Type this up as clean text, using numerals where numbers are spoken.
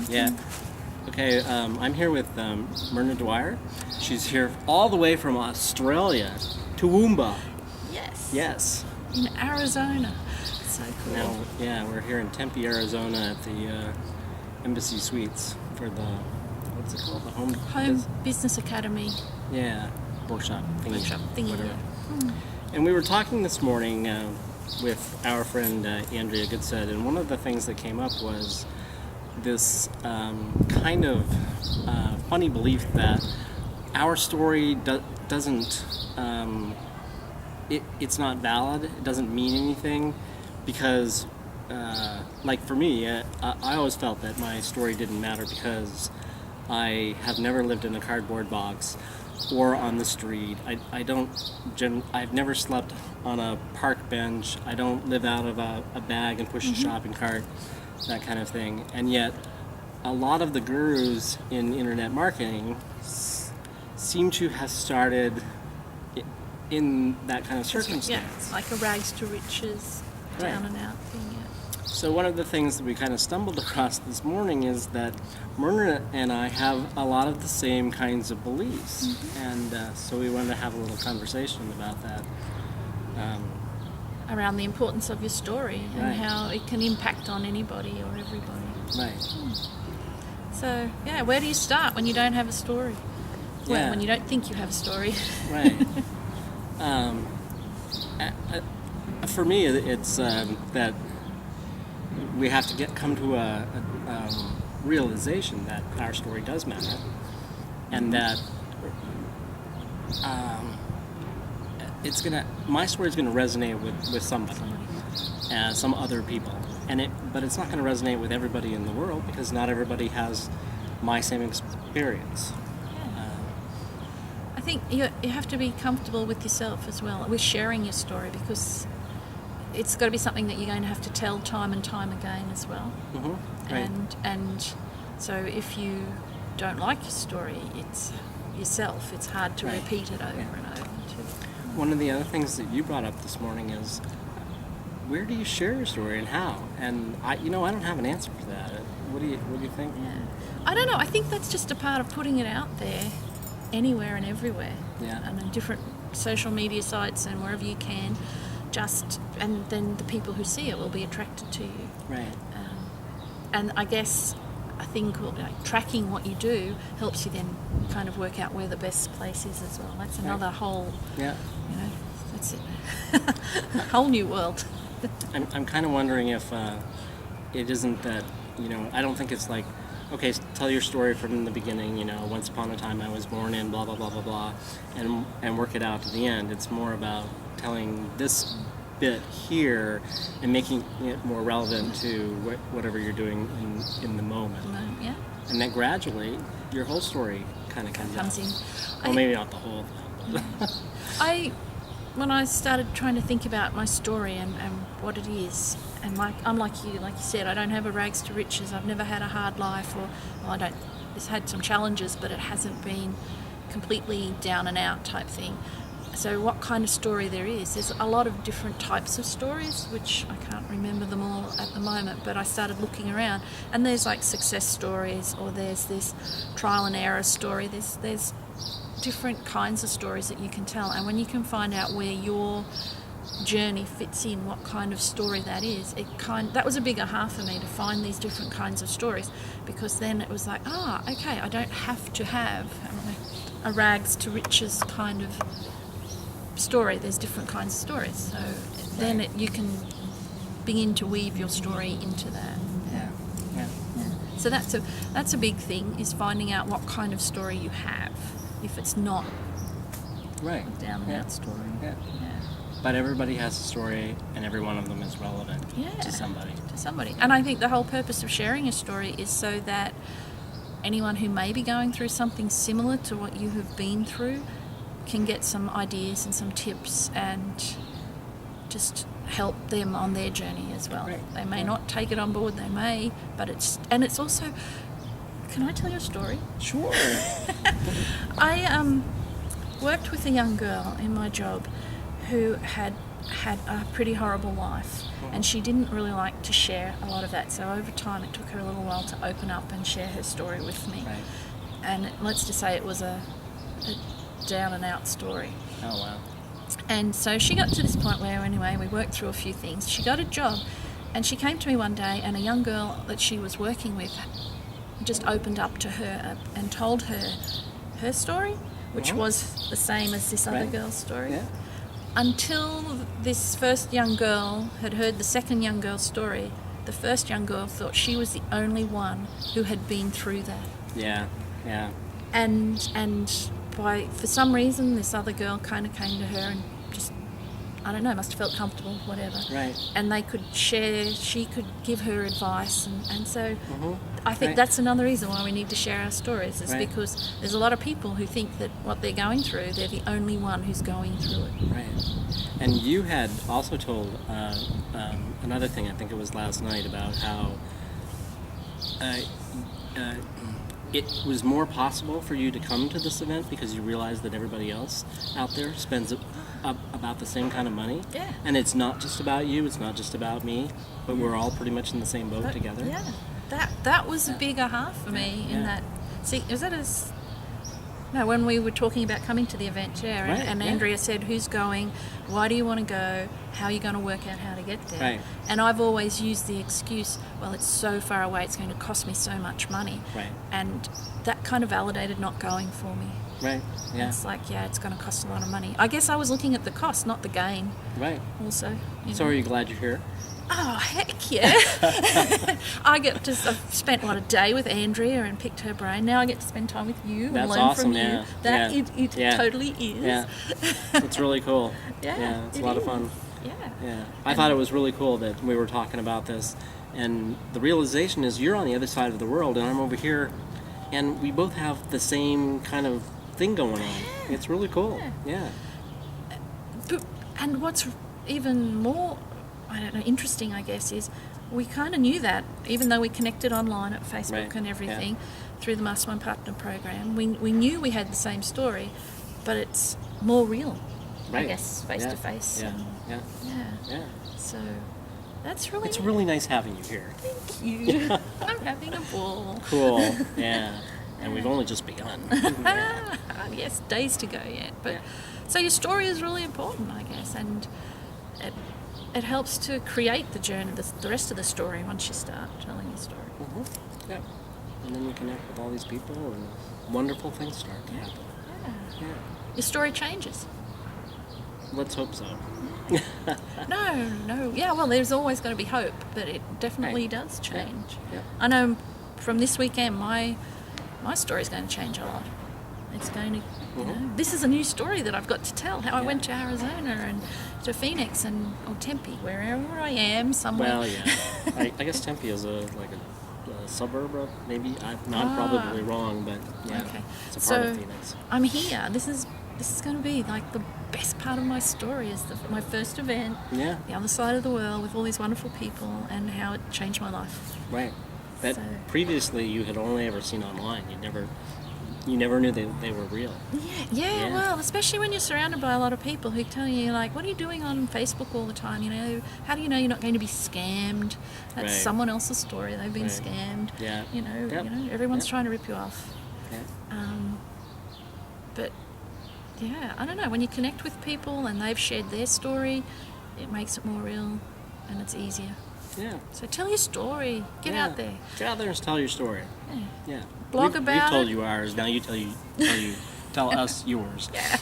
Yeah. Okay, I'm here with Merna Dwyer. She's here all the way from Australia, Toowoomba. Yes. Yes. In Arizona. So cool. Now, yeah, we're here in Tempe, Arizona at the Embassy Suites for the, what's it called? The Home Business Academy. Yeah, workshop thingy. Whatever. Yeah. And we were talking this morning with our friend Andrea Goodsaid, and one of the things that came up was this kind of funny belief that our story doesn't, it's not valid, it doesn't mean anything, because, like for me, I always felt that my story didn't matter because I have never lived in a cardboard box or on the street. I've never slept on a park bench. I don't live out of a bag and push a shopping cart, that kind of thing. And yet, a lot of the gurus in internet marketing seem to have started in that kind of circumstance. Yeah, like a rags to riches, down and out thing. Yeah. So one of the things that we kind of stumbled across this morning is that Merna and I have a lot of the same kinds of beliefs, and so we wanted to have a little conversation about that. Around the importance of your story and Right. how it can impact on anybody or everybody. Right. So, yeah, where do you start when you don't have a story? Well, Yeah. when you don't think you have a story. Right. For me, it's that we have to come to a realization that our story does matter, and that my story is gonna resonate with somebody, some other people, but it's not gonna resonate with everybody in the world because not everybody has my same experience. I think you have to be comfortable with yourself as well, with sharing your story, because it's got to be something that you're going to have to tell time and time again as well. Right. And so if you don't like your story, it's yourself. It's hard to Right. repeat it over and over. One of the other things that you brought up this morning is, where do you share your story and how? And I don't have an answer for that. What do you think? Yeah. I don't know. I think that's just a part of putting it out there, anywhere and everywhere. Yeah. And on different social media sites and wherever you can. And then the people who see it will be attracted to you. Right. And I think tracking what you do helps you then kind of work out where the best place is as well. That's another whole, Yeah. that's it. A whole new world. I'm kind of wondering if it isn't that, I don't think it's like, okay, tell your story from the beginning, once upon a time I was born in blah, blah, blah, blah, blah, and work it out to the end. It's more about telling this bit here and making it more relevant to whatever you're doing in the moment. Yeah. And then gradually, your whole story kind of comes in. Well, maybe not the whole thing. When I started trying to think about my story and what it is, and I'm like you said, I don't have a rags to riches. I've never had a hard life, it's had some challenges, but it hasn't been completely down and out type thing. So what kind of story there's a lot of different types of stories, which I can't remember them all at the moment, but I started looking around, and there's like success stories, or there's this trial and error story, there's different kinds of stories that you can tell, and when you can find out where your journey fits in, what kind of story that is, that was a big aha for me, to find these different kinds of stories, because then it was like, okay, I don't have to have a rags to riches kind of story. There's different kinds of stories, so then you can begin to weave your story into that. Yeah. So that's a big thing, is finding out what kind of story you have, if it's not Right. a down and out story. Yeah. But everybody has a story, and every one of them is relevant to somebody. And I think the whole purpose of sharing a story is so that anyone who may be going through something similar to what you have been through can get some ideas and some tips, and just help them on their journey as well. Right. They may not take it on board, they may, but it's also, can I tell you a story? Sure. I worked with a young girl in my job who had had a pretty horrible life, and she didn't really like to share a lot of that. So over time, it took her a little while to open up and share her story with me. Right. And let's just say it was a down and out story. Oh, wow. And so she got to this point where, anyway, we worked through a few things. She got a job, and she came to me one day, and a young girl that she was working with just opened up to her and told her story, which was the same as this other girl's story. Yeah. Until this first young girl had heard the second young girl's story, the first young girl thought she was the only one who had been through that. Yeah, yeah. And for some reason, this other girl kind of came to her and just, I don't know, must have felt comfortable, whatever. Right. And they could share, she could give her advice. And so I think Right. that's another reason why we need to share our stories, is Right. because there's a lot of people who think that what they're going through, they're the only one who's going through it. Right. And you had also told another thing, I think it was last night, about how it was more possible for you to come to this event because you realized that everybody else out there spends about the same kind of money. Yeah. And it's not just about you, it's not just about me, but we're all pretty much in the same boat together. Yeah. That was a big aha for me in that. See, was that when we were talking about coming to the event, and Andrea said, who's going, why do you want to go, how are you going to work out how to get there? Right. And I've always used the excuse, well, it's so far away, it's going to cost me so much money. Right. And that kind of validated not going for me. Right, yeah. It's like, it's going to cost a lot of money. I guess I was looking at the cost, not the gain. Right. Also. So are you glad you're here? Oh, heck yeah. I've spent, a day with Andrea and picked her brain. Now I get to spend time with you and That's learn awesome, from you. yeah. That Yeah. it totally is. Yeah. It's really cool. Yeah, It's a lot of fun. Yeah. Yeah. I thought it was really cool that we were talking about this, and the realization is you're on the other side of the world and I'm over here, and we both have the same kind of thing going on. It's really cool. Yeah. And what's even more, interesting, I guess, is we kind of knew that, even though we connected online at Facebook and everything through the Mastermind Partner Program. We knew we had the same story, but it's more real, I guess, face to face. Yeah. So that's really... It's really nice having you here. Thank you. I'm having a ball. Cool. Yeah. And we've only just begun. Yeah. Yes, days to go yet. But so your story is really important, I guess, and it helps to create the journey, the rest of the story once you start telling your story. Yeah. And then you connect with all these people and wonderful things start to happen. Yeah. Your story changes. Let's hope so. No. Yeah, well, there's always going to be hope, but it definitely does change. Yeah. I know from this weekend, my story is going to change a lot. It's going to, this is a new story that I've got to tell, how I went to Arizona and to Phoenix or Tempe, wherever I am, somewhere. Well, yeah. I guess Tempe is a suburb of, maybe, I'm probably wrong, but it's a part of Phoenix. I'm here. This is going to be like the best part of my story, is my first event, the other side of the world with all these wonderful people, and how it changed my life. Right. That previously you had only ever seen online. You never knew they were real. Yeah. Well, especially when you're surrounded by a lot of people who tell you, like, what are you doing on Facebook all the time? How do you know you're not going to be scammed? That's someone else's story. They've been scammed. Yeah. Everyone's trying to rip you off. Yeah. But I don't know. When you connect with people and they've shared their story, it makes it more real, and it's easier. Yeah. So tell your story. Get out there. Get out there and tell your story. Yeah. Blog about We've told you ours. Now you tell us yours. Yeah.